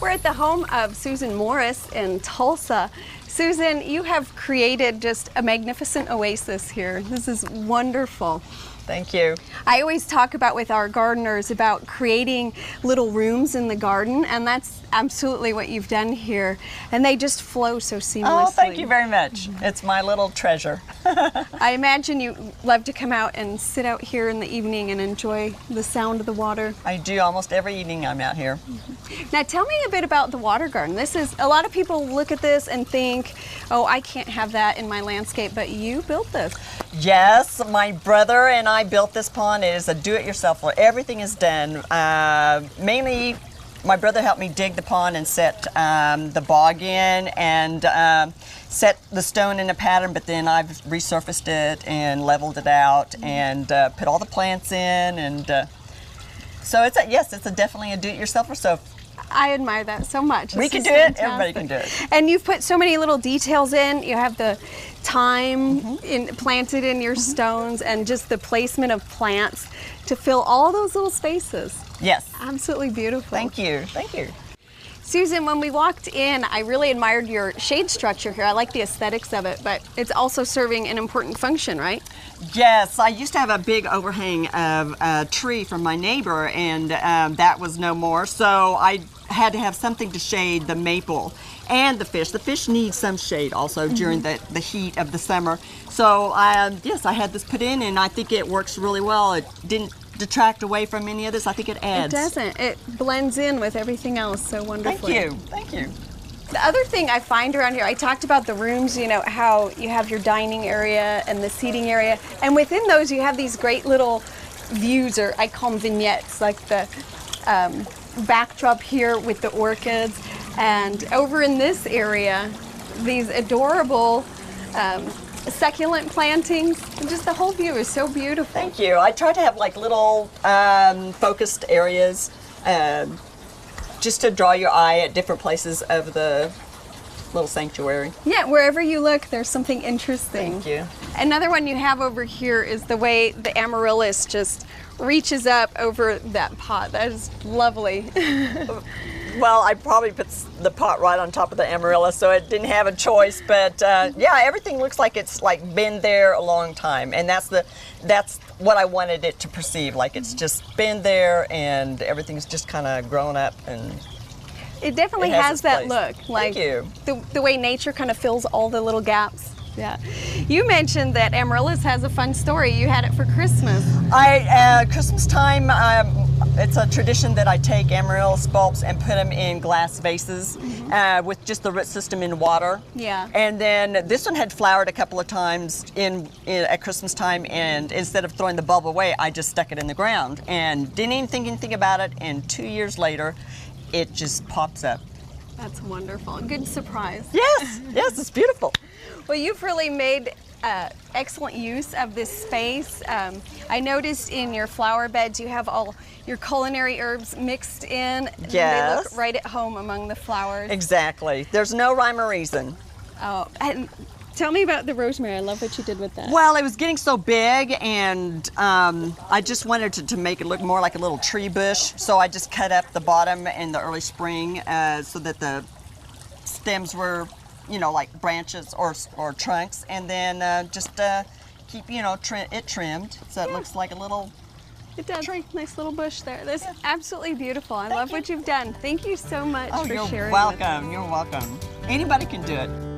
We're at the home of Susan Morris in Tulsa. Susan, you have created just a magnificent oasis here. This is wonderful. Thank you. I always talk about with our gardeners about creating little rooms in the garden, and that's absolutely what you've done here. And they just flow so seamlessly. Oh, thank you very much. It's my little treasure. I imagine you love to come out and sit out here in the evening and enjoy the sound of the water. I do almost every evening I'm out here. Now tell me a bit about the water garden. This is, a lot of people look at this and think, oh, I can't have that in my landscape, but you built this. Yes, my brother and I built this pond. It is a do-it-yourself where everything is done. Mainly, my brother helped me dig the pond and set the bog in and set the stone in a pattern, but then I've resurfaced it and leveled it out and put all the plants in. And so it's definitely a do-it-yourselfer. So I admire that so much. We can do it. Everybody can do it. And you've put so many little details in. You have the thyme planted in your stones and just the placement of plants to fill all those little spaces. Yes. Absolutely beautiful. Thank you. Thank you. Susan, when we walked in, I really admired your shade structure here. I like the aesthetics of it, but it's also serving an important function, right? Yes, I used to have a big overhang of a tree from my neighbor, and that was no more. So I had to have something to shade the maple and the fish. The fish needs some shade also during the heat of the summer. So yes, I had this put in, and I think it works really well. It didn't detract away from any of this. I think it adds. It doesn't. It blends in with everything else so wonderfully. Thank you. Thank you. The other thing I find around here, I talked about the rooms, you know, how you have your dining area and the seating area, and within those you have these great little views, or I call them vignettes, like the backdrop here with the orchids, and over in this area, these adorable succulent plantings. And just the whole view is so beautiful. Thank you. I try to have like little focused areas just to draw your eye at different places of the little sanctuary. Yeah, wherever you look, there's something interesting. Thank you. Another one you have over here is the way the amaryllis just reaches up over that pot. That is lovely. Well, I probably put the pot right on top of the amaryllis, so it didn't have a choice. But yeah, everything looks like it's like been there a long time, and that's what I wanted it to perceive. Like it's just been there, and everything's just kind of grown up, and it definitely has that look. Like Thank you. The way nature kind of fills all the little gaps. Yeah. You mentioned that amaryllis has a fun story. You had it for Christmas. Christmas time, it's a tradition that I take amaryllis bulbs and put them in glass vases with just the root system in water. Yeah. And then this one had flowered a couple of times at Christmas time, and instead of throwing the bulb away, I just stuck it in the ground and didn't even think anything about it. And 2 years later, it just pops up. That's wonderful. Good surprise. Yes, yes, it's beautiful. Well, you've really made excellent use of this space. I noticed in your flower beds you have all your culinary herbs mixed in. Yes. They look right at home among the flowers. Exactly. There's no rhyme or reason. Oh, and tell me about the rosemary. I love what you did with that. Well, it was getting so big, and I just wanted to make it look more like a little tree bush. So I just cut up the bottom in the early spring so that the stems were, you know, like branches or trunks, and then just keep, you know, it trimmed so it looks like a little tree. Nice little bush there. That's absolutely beautiful. I love what you've done. Thank you so much for sharing. You're welcome. You're welcome. Anybody can do it.